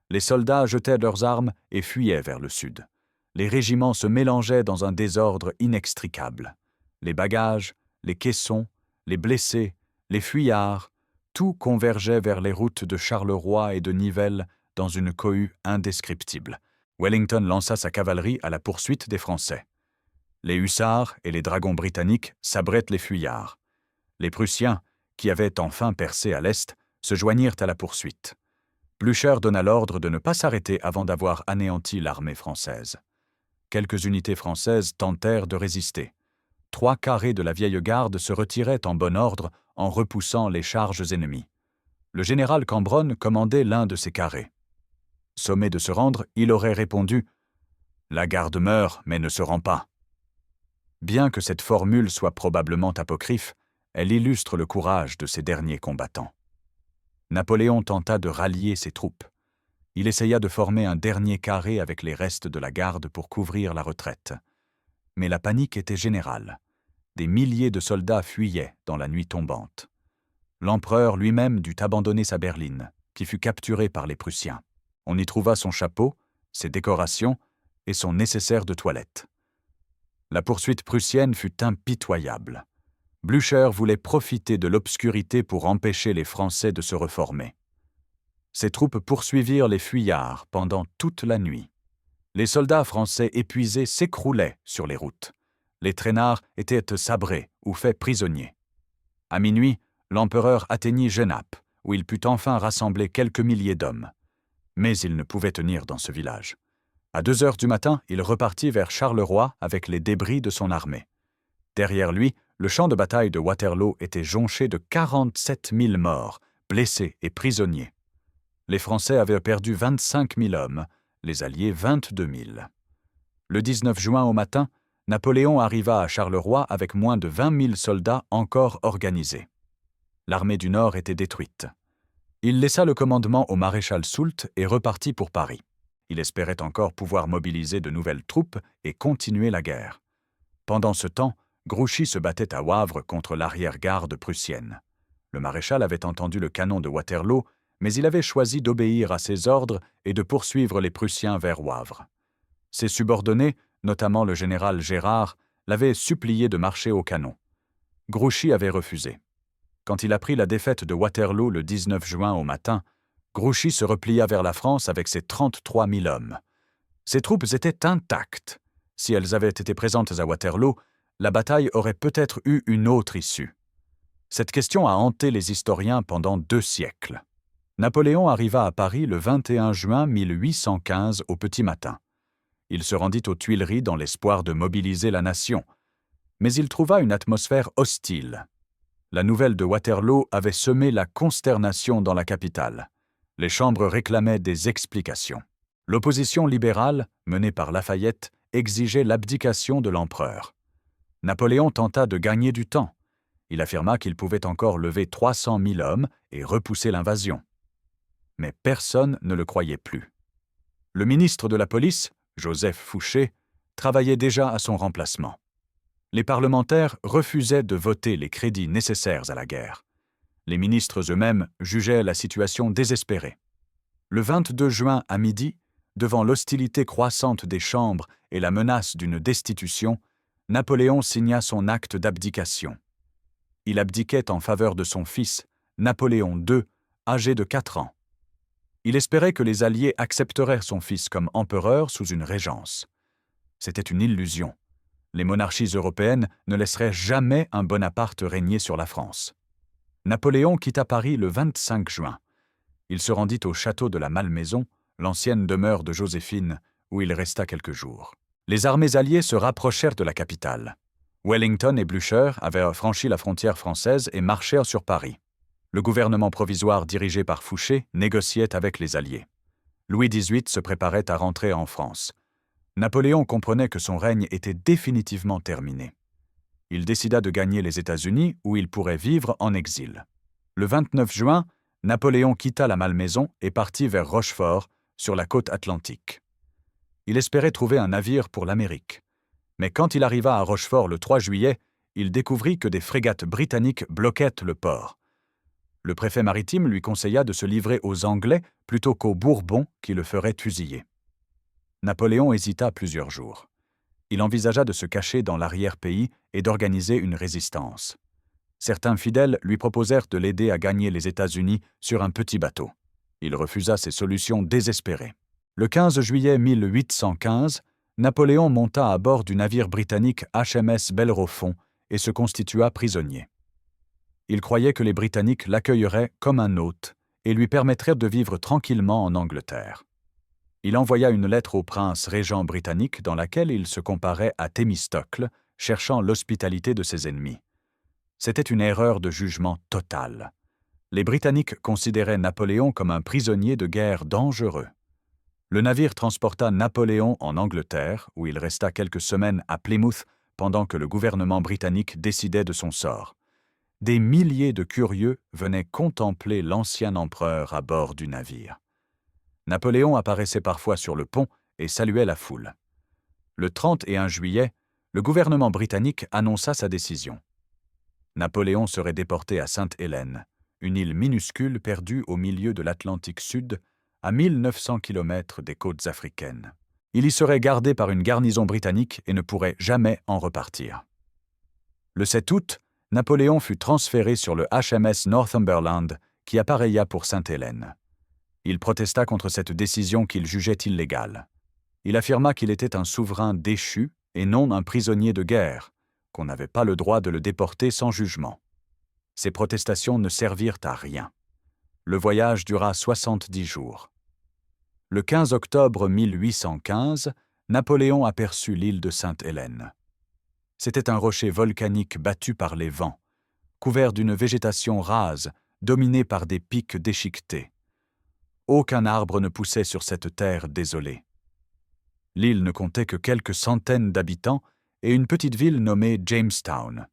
Les soldats jetaient leurs armes et fuyaient vers le sud. Les régiments se mélangeaient dans un désordre inextricable. Les bagages, les caissons, les blessés, les fuyards, tout convergeait vers les routes de Charleroi et de Nivelles dans une cohue indescriptible. Wellington lança sa cavalerie à la poursuite des Français. Les hussards et les dragons britanniques sabraient les fuyards. Les Prussiens, qui avaient enfin percé à l'est, se joignirent à la poursuite. Blücher donna l'ordre de ne pas s'arrêter avant d'avoir anéanti l'armée française. Quelques unités françaises tentèrent de résister. 3 carrés de la vieille garde se retiraient en bon ordre en repoussant les charges ennemies. Le général Cambronne commandait l'un de ces carrés. Sommé de se rendre, il aurait répondu « La garde meurt, mais ne se rend pas ». Bien que cette formule soit probablement apocryphe, elle illustre le courage de ces derniers combattants. Napoléon tenta de rallier ses troupes. Il essaya de former un dernier carré avec les restes de la garde pour couvrir la retraite. Mais la panique était générale. Des milliers de soldats fuyaient dans la nuit tombante. L'empereur lui-même dut abandonner sa berline, qui fut capturée par les Prussiens. On y trouva son chapeau, ses décorations et son nécessaire de toilette. La poursuite prussienne fut impitoyable. Blücher voulait profiter de l'obscurité pour empêcher les Français de se reformer. Ses troupes poursuivirent les fuyards pendant toute la nuit. Les soldats français épuisés s'écroulaient sur les routes. Les traînards étaient sabrés ou faits prisonniers. À minuit, l'empereur atteignit Genappe, où il put enfin rassembler quelques milliers d'hommes. Mais il ne pouvait tenir dans ce village. À 2 heures du matin, il repartit vers Charleroi avec les débris de son armée. Derrière lui, le champ de bataille de Waterloo était jonché de 47 000 morts, blessés et prisonniers. Les Français avaient perdu 25 000 hommes, les Alliés 22 000. Le 19 juin au matin, Napoléon arriva à Charleroi avec moins de 20 000 soldats encore organisés. L'armée du Nord était détruite. Il laissa le commandement au maréchal Soult et repartit pour Paris. Il espérait encore pouvoir mobiliser de nouvelles troupes et continuer la guerre. Pendant ce temps, Grouchy se battait à Wavre contre l'arrière-garde prussienne. Le maréchal avait entendu le canon de Waterloo, mais il avait choisi d'obéir à ses ordres et de poursuivre les Prussiens vers Wavre. Ses subordonnés, notamment le général Gérard, l'avaient supplié de marcher au canon. Grouchy avait refusé. Quand il apprit la défaite de Waterloo le 19 juin au matin, Grouchy se replia vers la France avec ses 33 000 hommes. Ses troupes étaient intactes. Si elles avaient été présentes à Waterloo, la bataille aurait peut-être eu une autre issue. Cette question a hanté les historiens pendant 2 siècles. Napoléon arriva à Paris le 21 juin 1815 au petit matin. Il se rendit aux Tuileries dans l'espoir de mobiliser la nation. Mais il trouva une atmosphère hostile. La nouvelle de Waterloo avait semé la consternation dans la capitale. Les chambres réclamaient des explications. L'opposition libérale, menée par Lafayette, exigeait l'abdication de l'empereur. Napoléon tenta de gagner du temps. Il affirma qu'il pouvait encore lever 300 000 hommes et repousser l'invasion. Mais personne ne le croyait plus. Le ministre de la Police, Joseph Fouché, travaillait déjà à son remplacement. Les parlementaires refusaient de voter les crédits nécessaires à la guerre. Les ministres eux-mêmes jugeaient la situation désespérée. Le 22 juin à midi, devant l'hostilité croissante des chambres et la menace d'une destitution, Napoléon signa son acte d'abdication. Il abdiquait en faveur de son fils, Napoléon II, âgé de 4 ans. Il espérait que les Alliés accepteraient son fils comme empereur sous une régence. C'était une illusion. Les monarchies européennes ne laisseraient jamais un Bonaparte régner sur la France. Napoléon quitta Paris le 25 juin. Il se rendit au château de la Malmaison, l'ancienne demeure de Joséphine, où il resta quelques jours. Les armées alliées se rapprochèrent de la capitale. Wellington et Blücher avaient franchi la frontière française et marchèrent sur Paris. Le gouvernement provisoire dirigé par Fouché négociait avec les Alliés. Louis XVIII se préparait à rentrer en France. Napoléon comprenait que son règne était définitivement terminé. Il décida de gagner les États-Unis où il pourrait vivre en exil. Le 29 juin, Napoléon quitta la Malmaison et partit vers Rochefort, sur la côte atlantique. Il espérait trouver un navire pour l'Amérique. Mais quand il arriva à Rochefort le 3 juillet, il découvrit que des frégates britanniques bloquaient le port. Le préfet maritime lui conseilla de se livrer aux Anglais plutôt qu'aux Bourbons qui le feraient fusiller. Napoléon hésita plusieurs jours. Il envisagea de se cacher dans l'arrière-pays et d'organiser une résistance. Certains fidèles lui proposèrent de l'aider à gagner les États-Unis sur un petit bateau. Il refusa ces solutions désespérées. Le 15 juillet 1815, Napoléon monta à bord du navire britannique HMS Bellerophon et se constitua prisonnier. Il croyait que les Britanniques l'accueilleraient comme un hôte et lui permettraient de vivre tranquillement en Angleterre. Il envoya une lettre au prince régent britannique dans laquelle il se comparait à Thémistocle, cherchant l'hospitalité de ses ennemis. C'était une erreur de jugement totale. Les Britanniques considéraient Napoléon comme un prisonnier de guerre dangereux. Le navire transporta Napoléon en Angleterre, où il resta quelques semaines à Plymouth pendant que le gouvernement britannique décidait de son sort. Des milliers de curieux venaient contempler l'ancien empereur à bord du navire. Napoléon apparaissait parfois sur le pont et saluait la foule. Le 31 juillet, le gouvernement britannique annonça sa décision. Napoléon serait déporté à Sainte-Hélène, une île minuscule perdue au milieu de l'Atlantique Sud, à 1900 km des côtes africaines. Il y serait gardé par une garnison britannique et ne pourrait jamais en repartir. Le 7 août, Napoléon fut transféré sur le HMS Northumberland qui appareilla pour Sainte-Hélène. Il protesta contre cette décision qu'il jugeait illégale. Il affirma qu'il était un souverain déchu et non un prisonnier de guerre, qu'on n'avait pas le droit de le déporter sans jugement. Ces protestations ne servirent à rien. Le voyage dura 70 jours. Le 15 octobre 1815, Napoléon aperçut l'île de Sainte-Hélène. C'était un rocher volcanique battu par les vents, couvert d'une végétation rase, dominée par des pics déchiquetés. Aucun arbre ne poussait sur cette terre désolée. L'île ne comptait que quelques centaines d'habitants et une petite ville nommée Jamestown.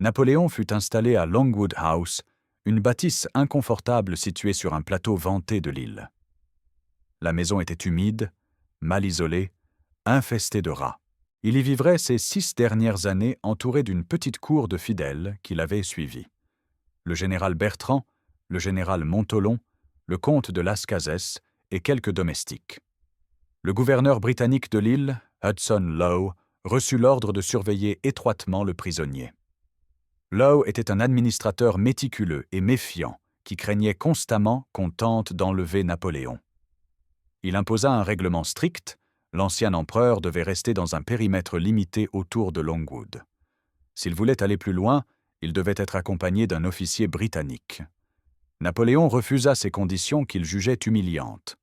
Napoléon fut installé à Longwood House, une bâtisse inconfortable située sur un plateau vanté de l'île. La maison était humide, mal isolée, infestée de rats. Il y vivrait ses 6 dernières années entouré d'une petite cour de fidèles qui l'avaient suivi. Le général Bertrand, le général Montholon, le comte de Las-Cases et quelques domestiques. Le gouverneur britannique de l'île, Hudson Lowe, reçut l'ordre de surveiller étroitement le prisonnier. Lowe était un administrateur méticuleux et méfiant qui craignait constamment qu'on tente d'enlever Napoléon. Il imposa un règlement strict, l'ancien empereur devait rester dans un périmètre limité autour de Longwood. S'il voulait aller plus loin, Il devait être accompagné d'un officier britannique. Napoléon refusa ces conditions qu'il jugeait humiliantes.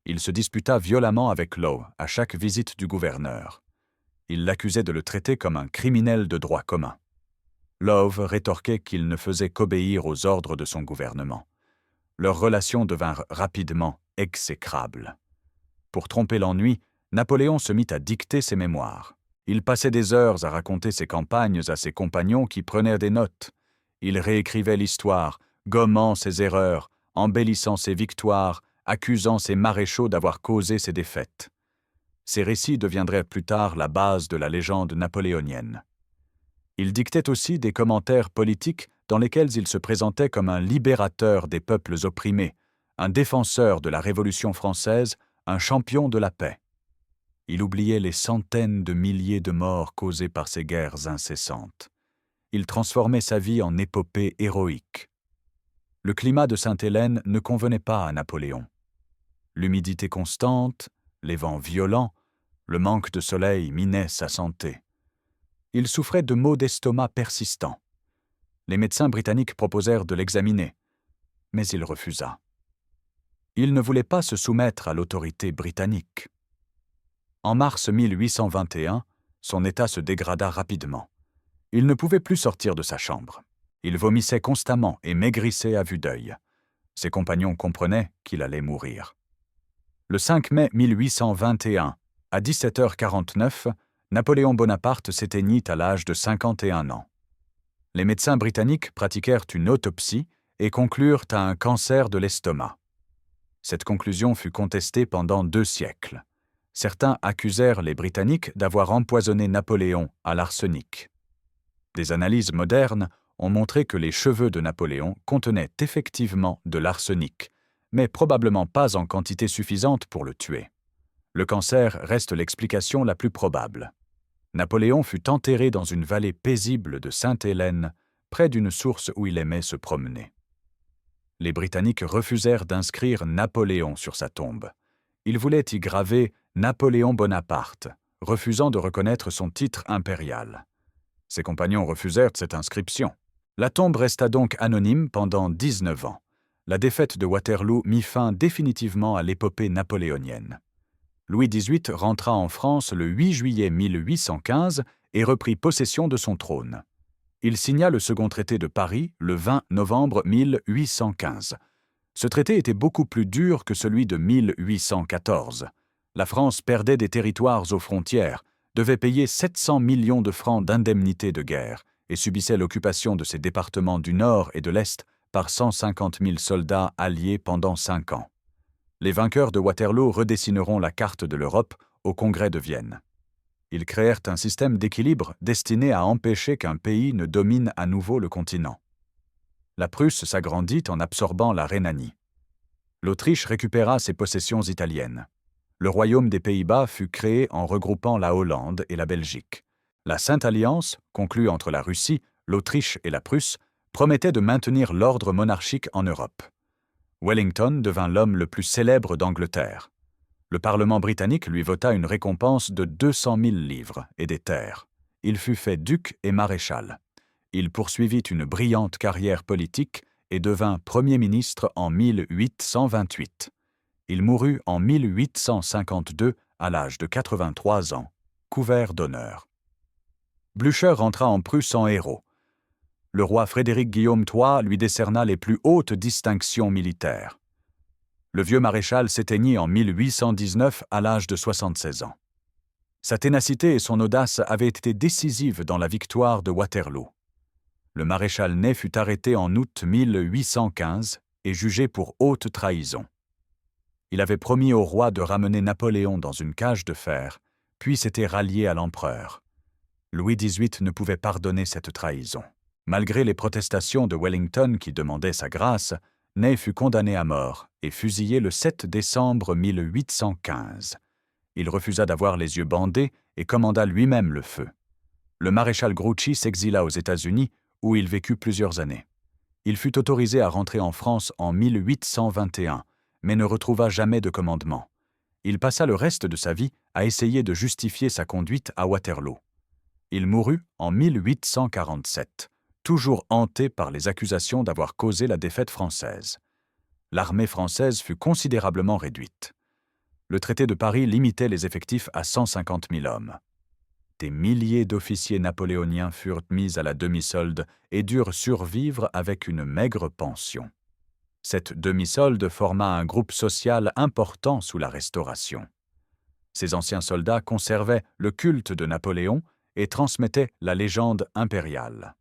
Il se disputa violemment avec Law à chaque visite du gouverneur. Il l'accusait de le traiter comme un criminel de droit commun. Law rétorquait qu'il ne faisait qu'obéir aux ordres de son gouvernement. Leurs relations devinrent rapidement exécrables. Pour tromper l'ennui, Napoléon se mit à dicter ses mémoires. Il passait des heures à raconter ses campagnes à ses compagnons qui prenaient des notes. Il réécrivait l'histoire, gommant ses erreurs, embellissant ses victoires, accusant ses maréchaux d'avoir causé ses défaites. Ces récits deviendraient plus tard la base de la légende napoléonienne. Il dictait aussi des commentaires politiques dans lesquels il se présentait comme un libérateur des peuples opprimés, un défenseur de la Révolution française, un champion de la paix. Il oubliait les centaines de milliers de morts causées par ces guerres incessantes. Il transformait sa vie en épopée héroïque. Le climat de Sainte-Hélène ne convenait pas à Napoléon. L'humidité constante, les vents violents, le manque de soleil minaient sa santé. Il souffrait de maux d'estomac persistants. Les médecins britanniques proposèrent de l'examiner, mais il refusa. Il ne voulait pas se soumettre à l'autorité britannique. En mars 1821, son état se dégrada rapidement. Il ne pouvait plus sortir de sa chambre. Il vomissait constamment et maigrissait à vue d'œil. Ses compagnons comprenaient qu'il allait mourir. Le 5 mai 1821, à 17h49, Napoléon Bonaparte s'éteignit à l'âge de 51 ans. Les médecins britanniques pratiquèrent une autopsie et conclurent à un cancer de l'estomac. Cette conclusion fut contestée pendant 2 siècles. Certains accusèrent les Britanniques d'avoir empoisonné Napoléon à l'arsenic. Des analyses modernes ont montré que les cheveux de Napoléon contenaient effectivement de l'arsenic, mais probablement pas en quantité suffisante pour le tuer. Le cancer reste l'explication la plus probable. Napoléon fut enterré dans une vallée paisible de Sainte-Hélène, près d'une source où il aimait se promener. Les Britanniques refusèrent d'inscrire Napoléon sur sa tombe. Ils voulaient y graver Napoléon Bonaparte, refusant de reconnaître son titre impérial. Ses compagnons refusèrent cette inscription. La tombe resta donc anonyme pendant 19 ans. La défaite de Waterloo mit fin définitivement à l'épopée napoléonienne. Louis XVIII rentra en France le 8 juillet 1815 et reprit possession de son trône. Il signa le second traité de Paris le 20 novembre 1815. Ce traité était beaucoup plus dur que celui de 1814. La France perdait des territoires aux frontières, devait payer 700 millions de francs d'indemnités de guerre et subissait l'occupation de ses départements du Nord et de l'Est par 150 000 soldats alliés pendant 5 ans. Les vainqueurs de Waterloo redessineront la carte de l'Europe au Congrès de Vienne. Ils créèrent un système d'équilibre destiné à empêcher qu'un pays ne domine à nouveau le continent. La Prusse s'agrandit en absorbant la Rhénanie. L'Autriche récupéra ses possessions italiennes. Le royaume des Pays-Bas fut créé en regroupant la Hollande et la Belgique. La Sainte Alliance, conclue entre la Russie, l'Autriche et la Prusse, promettait de maintenir l'ordre monarchique en Europe. Wellington devint l'homme le plus célèbre d'Angleterre. Le Parlement britannique lui vota une récompense de 200 000 livres et des terres. Il fut fait duc et maréchal. Il poursuivit une brillante carrière politique et devint Premier ministre en 1828. Il mourut en 1852 à l'âge de 83 ans, couvert d'honneur. Blücher rentra en Prusse en héros. Le roi Frédéric Guillaume III lui décerna les plus hautes distinctions militaires. Le vieux maréchal s'éteignit en 1819 à l'âge de 76 ans. Sa ténacité et son audace avaient été décisives dans la victoire de Waterloo. Le maréchal Ney fut arrêté en août 1815 et jugé pour haute trahison. Il avait promis au roi de ramener Napoléon dans une cage de fer, puis s'était rallié à l'empereur. Louis XVIII ne pouvait pardonner cette trahison. Malgré les protestations de Wellington qui demandait sa grâce, Ney fut condamné à mort et fusillé le 7 décembre 1815. Il refusa d'avoir les yeux bandés et commanda lui-même le feu. Le maréchal Grouchy s'exila aux États-Unis où il vécut plusieurs années. Il fut autorisé à rentrer en France en 1821, mais ne retrouva jamais de commandement. Il passa le reste de sa vie à essayer de justifier sa conduite à Waterloo. Il mourut en 1847, toujours hanté par les accusations d'avoir causé la défaite française. L'armée française fut considérablement réduite. Le traité de Paris limitait les effectifs à 150 000 hommes. Des milliers d'officiers napoléoniens furent mis à la demi-solde et durent survivre avec une maigre pension. Cette demi-solde forma un groupe social important sous la Restauration. Ces anciens soldats conservaient le culte de Napoléon et transmettaient la légende impériale.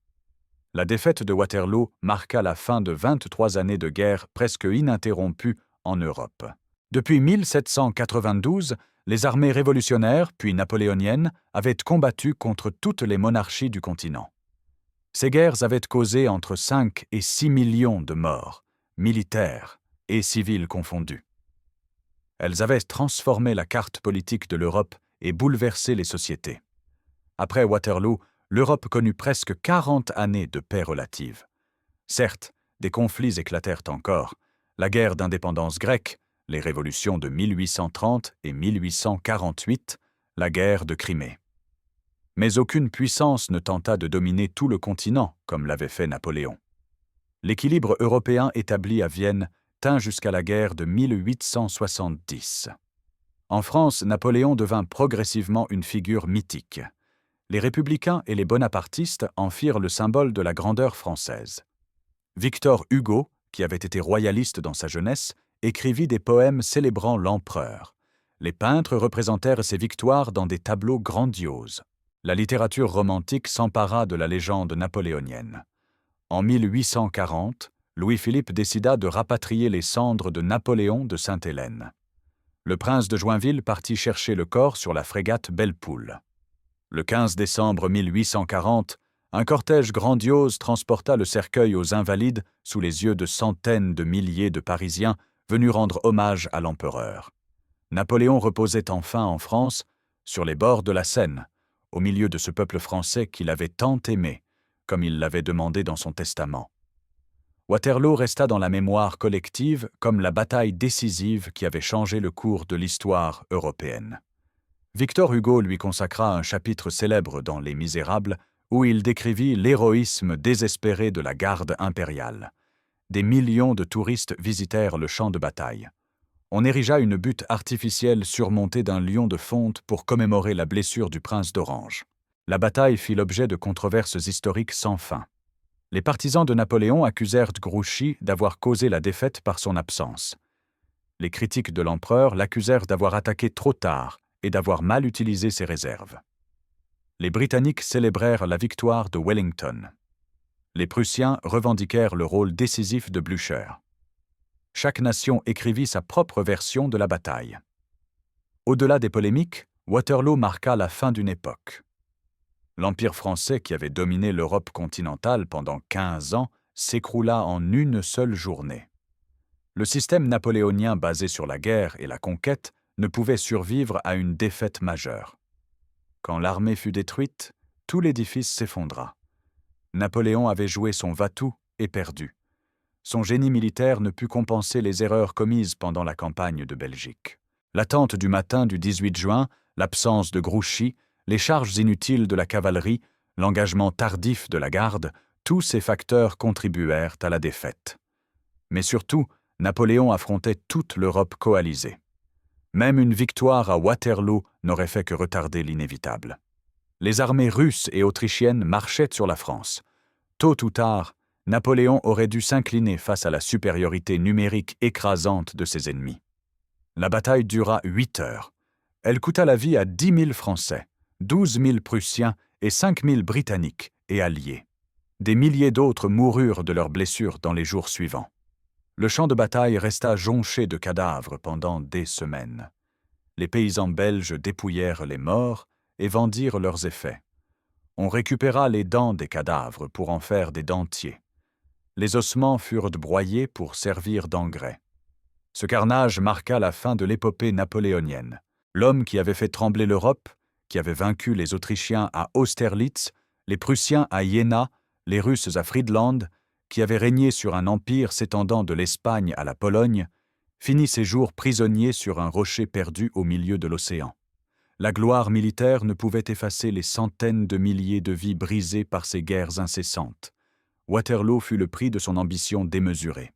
La défaite de Waterloo marqua la fin de 23 années de guerre presque ininterrompues en Europe. Depuis 1792, les armées révolutionnaires, puis napoléoniennes, avaient combattu contre toutes les monarchies du continent. Ces guerres avaient causé entre 5 et 6 millions de morts, militaires et civils confondus. Elles avaient transformé la carte politique de l'Europe et bouleversé les sociétés. Après Waterloo, l'Europe connut presque 40 années de paix relative. Certes, des conflits éclatèrent encore, la guerre d'indépendance grecque, les révolutions de 1830 et 1848, la guerre de Crimée. Mais aucune puissance ne tenta de dominer tout le continent comme l'avait fait Napoléon. L'équilibre européen établi à Vienne tint jusqu'à la guerre de 1870. En France, Napoléon devint progressivement une figure mythique. Les républicains et les bonapartistes en firent le symbole de la grandeur française. Victor Hugo, qui avait été royaliste dans sa jeunesse, écrivit des poèmes célébrant l'empereur. Les peintres représentèrent ses victoires dans des tableaux grandioses. La littérature romantique s'empara de la légende napoléonienne. En 1840, Louis-Philippe décida de rapatrier les cendres de Napoléon de Sainte-Hélène. Le prince de Joinville partit chercher le corps sur la frégate Belle-Poule. Le 15 décembre 1840, un cortège grandiose transporta le cercueil aux Invalides sous les yeux de centaines de milliers de Parisiens venus rendre hommage à l'empereur. Napoléon reposait enfin en France, sur les bords de la Seine, au milieu de ce peuple français qu'il avait tant aimé, comme il l'avait demandé dans son testament. Waterloo resta dans la mémoire collective comme la bataille décisive qui avait changé le cours de l'histoire européenne. Victor Hugo lui consacra un chapitre célèbre dans Les Misérables où il décrivit l'héroïsme désespéré de la garde impériale. Des millions de touristes visitèrent le champ de bataille. On érigea une butte artificielle surmontée d'un lion de fonte pour commémorer la blessure du prince d'Orange. La bataille fit l'objet de controverses historiques sans fin. Les partisans de Napoléon accusèrent Grouchy d'avoir causé la défaite par son absence. Les critiques de l'empereur l'accusèrent d'avoir attaqué trop tard et d'avoir mal utilisé ses réserves. Les Britanniques célébrèrent la victoire de Wellington. Les Prussiens revendiquèrent le rôle décisif de Blücher. Chaque nation écrivit sa propre version de la bataille. Au-delà des polémiques, Waterloo marqua la fin d'une époque. L'Empire français, qui avait dominé l'Europe continentale pendant 15 ans, s'écroula en une seule journée. Le système napoléonien basé sur la guerre et la conquête ne pouvait survivre à une défaite majeure. Quand l'armée fut détruite, tout l'édifice s'effondra. Napoléon avait joué son va-tout et perdu. Son génie militaire ne put compenser les erreurs commises pendant la campagne de Belgique. L'attente du matin du 18 juin, l'absence de Grouchy, les charges inutiles de la cavalerie, l'engagement tardif de la garde, tous ces facteurs contribuèrent à la défaite. Mais surtout, Napoléon affrontait toute l'Europe coalisée. Même une victoire à Waterloo n'aurait fait que retarder l'inévitable. Les armées russes et autrichiennes marchaient sur la France. Tôt ou tard, Napoléon aurait dû s'incliner face à la supériorité numérique écrasante de ses ennemis. La bataille dura 8 heures. Elle coûta la vie à 10 000 Français, 12 000 Prussiens et 5 000 Britanniques et alliés. Des milliers d'autres moururent de leurs blessures dans les jours suivants. Le champ de bataille resta jonché de cadavres pendant des semaines. Les paysans belges dépouillèrent les morts et vendirent leurs effets. On récupéra les dents des cadavres pour en faire des dentiers. Les ossements furent broyés pour servir d'engrais. Ce carnage marqua la fin de l'épopée napoléonienne. L'homme qui avait fait trembler l'Europe, qui avait vaincu les Autrichiens à Austerlitz, les Prussiens à Iéna, les Russes à Friedland, qui avait régné sur un empire s'étendant de l'Espagne à la Pologne, finit ses jours prisonnier sur un rocher perdu au milieu de l'océan. La gloire militaire ne pouvait effacer les centaines de milliers de vies brisées par ces guerres incessantes. Waterloo fut le prix de son ambition démesurée.